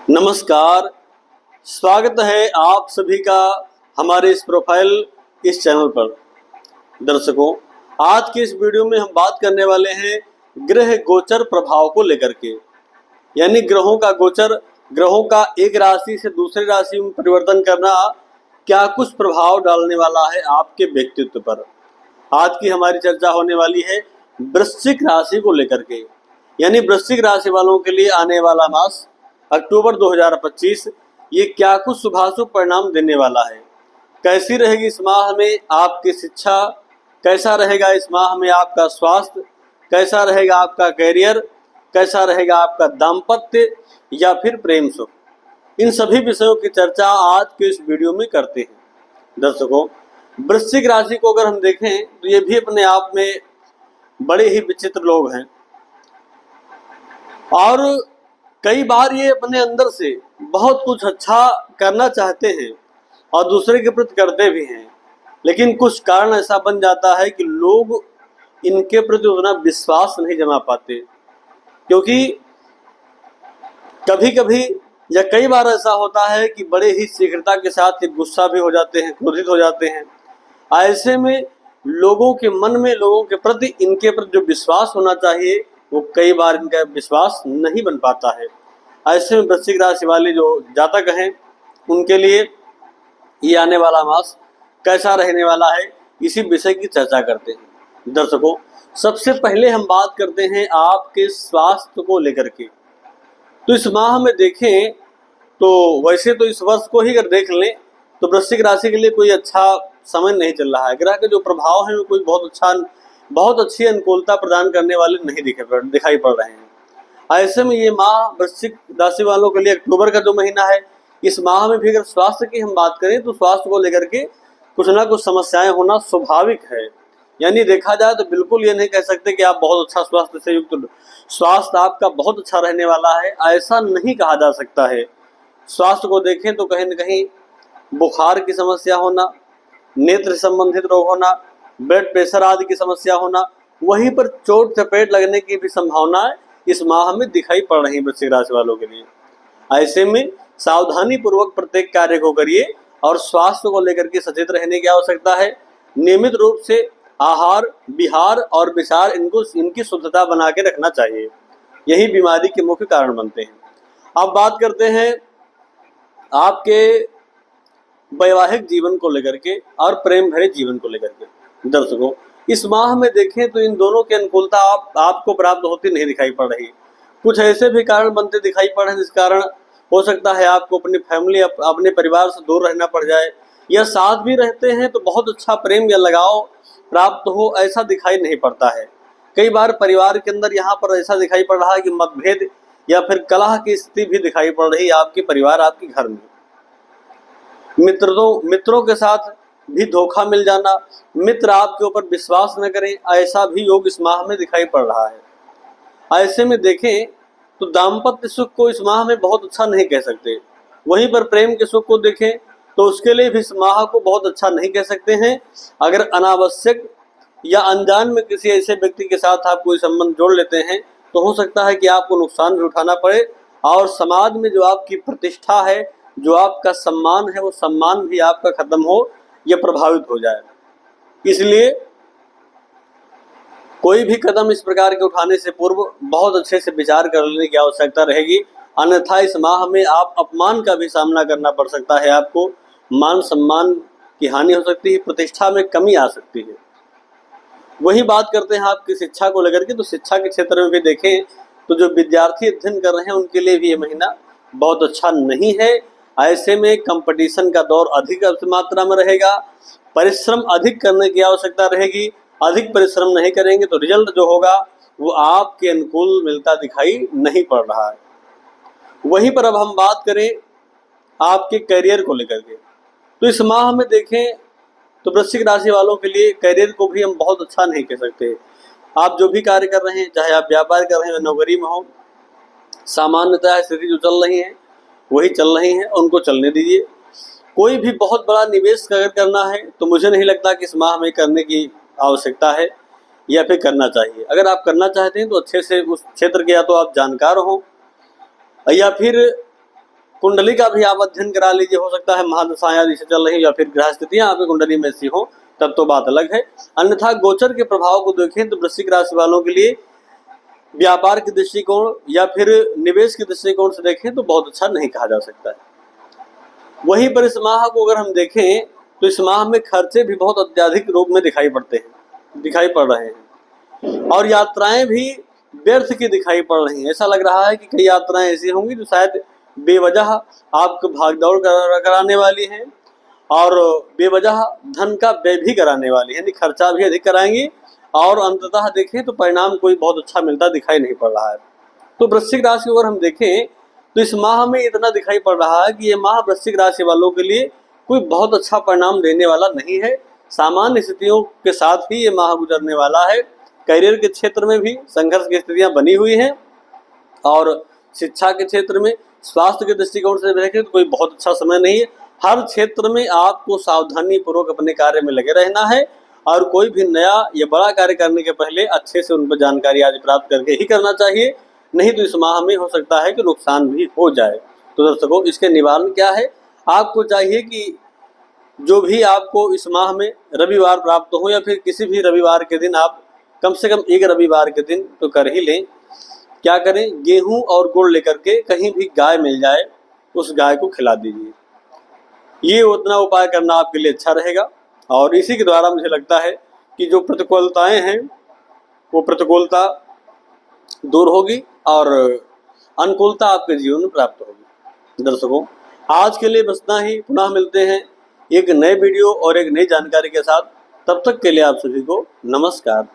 नमस्कार, स्वागत है आप सभी का हमारे इस प्रोफाइल इस चैनल पर। दर्शकों, आज के इस वीडियो में हम बात करने वाले हैं ग्रह गोचर प्रभाव को लेकर के, यानी ग्रहों का गोचर, ग्रहों का एक राशि से दूसरी राशि में परिवर्तन करना क्या कुछ प्रभाव डालने वाला है आपके व्यक्तित्व पर। आज की हमारी चर्चा होने वाली है वृश्चिक राशि को लेकर के, यानी वृश्चिक राशि वालों के लिए आने वाला मास अक्टूबर 2025 ये क्या कुछ शुभाशुभ परिणाम देने वाला है। कैसी रहेगी इस माह में आपकी शिक्षा, कैसा रहेगा इस माह में आपका स्वास्थ्य, कैसा रहेगा आपका करियर, कैसा रहेगा आपका दाम्पत्य या फिर प्रेम सुख, इन सभी विषयों की चर्चा आज के इस वीडियो में करते हैं। दर्शकों, वृश्चिक राशि को अगर हम देखें तो ये भी अपने आप में बड़े ही विचित्र लोग हैं और कई बार ये अपने अंदर से बहुत कुछ अच्छा करना चाहते हैं और दूसरे के प्रति करते भी हैं, लेकिन कुछ कारण ऐसा बन जाता है कि लोग इनके प्रति उतना विश्वास नहीं जमा पाते, क्योंकि कभी कभी या कई बार ऐसा होता है कि बड़े ही शीघ्रता के साथ ये गुस्सा भी हो जाते हैं, क्रोधित हो जाते हैं। ऐसे में लोगों के मन में लोगों के प्रति इनके प्रति जो विश्वास होना चाहिए वो कई बार इनका विश्वास नहीं बन पाता है। ऐसे में वृश्चिक राशि वाले जो जातक हैं उनके लिए ये आने वाला मास कैसा रहने वाला है, इसी विषय की चर्चा करते हैं। दर्शकों, सबसे पहले हम बात करते हैं आपके स्वास्थ्य को लेकर के। तो इस माह में देखें तो वैसे तो इस वर्ष को ही अगर देख लें तो वृश्चिक राशि के लिए कोई अच्छा समय नहीं चल रहा है। ग्रह के जो प्रभाव हैं वो कोई बहुत अच्छी अनुकूलता प्रदान करने वाले नहीं दिखाई पड़ रहे हैं। ऐसे में ये माह वृश्चिक राशि वालों के लिए अक्टूबर का जो महीना है, इस माह में भी अगर स्वास्थ्य की हम बात करें तो स्वास्थ्य को लेकर के कुछ ना कुछ समस्याएं होना स्वाभाविक है। यानी देखा जाए तो बिल्कुल ये नहीं कह सकते कि आप बहुत अच्छा स्वास्थ्य से युक्त, स्वास्थ्य आपका बहुत अच्छा रहने वाला है, ऐसा नहीं कहा जा सकता है। स्वास्थ्य को देखें तो कहीं न कहीं बुखार की समस्या होना, नेत्र संबंधित रोग होना, ब्लड प्रेशर आदि की समस्या होना, वहीं पर चोट चपेट लगने की भी संभावना इस माह में दिखाई पड़ रही है वृश्चिक राशि वालों के लिए। ऐसे में सावधानी पूर्वक प्रत्येक कार्य को करिए और स्वास्थ्य को लेकर के सचेत रहने की आवश्यकता है। नियमित रूप से आहार, विहार और विचार इनकी शुद्धता बना के रखना चाहिए, यही बीमारी के मुख्य कारण बनते हैं। अब बात करते हैं आपके वैवाहिक जीवन को लेकर के और प्रेम भरे जीवन को लेकर के। दर्शकों, इस माह में देखें तो इन दोनों की अनुकूलता आपको प्राप्त होती नहीं दिखाई पड़ रही। कुछ ऐसे भी कारण बनते दिखाई पड़ रहे हैं जिस कारण हो सकता है आपको अपनी फैमिली, अपने परिवार से दूर रहना पड़ जाए, या साथ भी रहते हैं तो बहुत अच्छा प्रेम या लगाव प्राप्त हो, ऐसा दिखाई नहीं पड़ता है। कई बार परिवार के अंदर यहाँ पर ऐसा दिखाई पड़ रहा है कि मतभेद या फिर कलह की स्थिति भी दिखाई पड़ रही है आपके परिवार, आपके घर में। मित्रों के साथ भी धोखा मिल जाना, मित्र आपके ऊपर विश्वास न करें, ऐसा भी योग इस माह में दिखाई पड़ रहा है। ऐसे में देखें तो दाम्पत्य सुख को इस माह में बहुत अच्छा नहीं कह सकते, वहीं पर प्रेम के सुख को देखें तो उसके लिए भी इस माह को बहुत अच्छा नहीं कह सकते हैं। अगर अनावश्यक या अनजान में किसी ऐसे व्यक्ति के साथ आप कोई संबंध जोड़ लेते हैं तो हो सकता है कि आपको नुकसान भी उठाना पड़े और समाज में जो आपकी प्रतिष्ठा है, जो आपका सम्मान है, वो सम्मान भी आपका खत्म हो या प्रभावित हो जाए। इसलिए कोई भी कदम इस प्रकार के उठाने से पूर्व बहुत अच्छे से विचार कर लेने की आवश्यकता रहेगी, अन्यथा इस माह में आप अपमान का भी सामना करना पड़ सकता है। आपको मान सम्मान की हानि हो सकती है, प्रतिष्ठा में कमी आ सकती है। वही बात करते हैं आपकी शिक्षा को लेकर के, तो शिक्षा के क्षेत्र में भी देखें तो जो विद्यार्थी अध्ययन कर रहे हैं उनके लिए भी ये महीना बहुत अच्छा नहीं है। ऐसे में कंपटीशन का दौर अधिक मात्रा में रहेगा, परिश्रम अधिक करने की आवश्यकता रहेगी। अधिक परिश्रम नहीं करेंगे तो रिजल्ट जो होगा वो आपके अनुकूल मिलता दिखाई नहीं पड़ रहा है। वहीं पर अब हम बात करें आपके करियर को लेकर के, तो इस माह में देखें तो वृश्चिक राशि वालों के लिए करियर को भी हम बहुत अच्छा नहीं कह सकते। आप जो भी कार्य कर रहे हैं, चाहे आप व्यापार कर रहे हैं, नौकरी में हो, सामान्यतः स्थिति जो चल रही है वही चल रही हैं, उनको चलने दीजिए। कोई भी बहुत बड़ा निवेश अगर करना है तो मुझे नहीं लगता कि इस माह में करने की आवश्यकता है या फिर करना चाहिए। अगर आप करना चाहते हैं तो अच्छे से उस क्षेत्र के या तो आप जानकार हो या फिर कुंडली का भी आप अध्ययन करा लीजिए, हो सकता है महादशाएं आदि से चल रही या फिर ग्रह स्थितियां आपकी कुंडली में ऐसी हो, तब तो बात अलग है। अन्यथा गोचर के प्रभाव को देखें तो वृश्चिक राशि वालों के लिए व्यापार के दृष्टिकोण या फिर निवेश के दृष्टिकोण से देखें तो बहुत अच्छा नहीं कहा जा सकता है। वहीं पर इस माह को अगर हम देखें तो इस माह में खर्चे भी बहुत अत्यधिक रूप में दिखाई पड़ रहे हैं और यात्राएं भी व्यर्थ की दिखाई पड़ रही हैं। ऐसा लग रहा है कि कई यात्राएं ऐसी होंगी जो शायद बेवजह आपको भागदौड़ कराने वाली हैं और बेवजह धन का व्यय भी कराने वाली है, यानी खर्चा भी अधिक कराएंगी और अंततः देखें तो परिणाम कोई बहुत अच्छा मिलता दिखाई नहीं पड़ रहा है। तो वृश्चिक राशि अगर हम देखें तो इस माह में इतना दिखाई पड़ रहा है कि ये माह वृश्चिक राशि वालों के लिए कोई बहुत अच्छा परिणाम देने वाला नहीं है। सामान्य स्थितियों के साथ ही ये माह गुजरने वाला है। करियर के क्षेत्र में भी संघर्ष की स्थितियां बनी हुई हैं और शिक्षा के क्षेत्र में, स्वास्थ्य के दृष्टिकोण से देखें तो कोई बहुत अच्छा समय नहीं है। हर क्षेत्र में आपको सावधानी पूर्वक अपने कार्य में लगे रहना है और कोई भी नया या बड़ा कार्य करने के पहले अच्छे से उन पर जानकारी आज प्राप्त करके ही करना चाहिए, नहीं तो इस माह में हो सकता है कि नुकसान भी हो जाए। तो दर्शकों, इसके निवारण क्या है? आपको चाहिए कि जो भी आपको इस माह में रविवार प्राप्त हो या फिर किसी भी रविवार के दिन आप कम से कम एक रविवार के दिन तो कर ही लें। क्या करें? गेहूं और गुड़ लेकर के कहीं भी गाय मिल जाए उस गाय को खिला दीजिए। ये उतना उपाय करना आपके लिए अच्छा रहेगा और इसी के द्वारा मुझे लगता है कि जो प्रतिकूलताएं हैं वो प्रतिकूलता दूर होगी और अनुकूलता आपके जीवन में प्राप्त होगी। दर्शकों, आज के लिए बस इतना ही। पुनः मिलते हैं एक नए वीडियो और एक नई जानकारी के साथ। तब तक के लिए आप सभी को नमस्कार।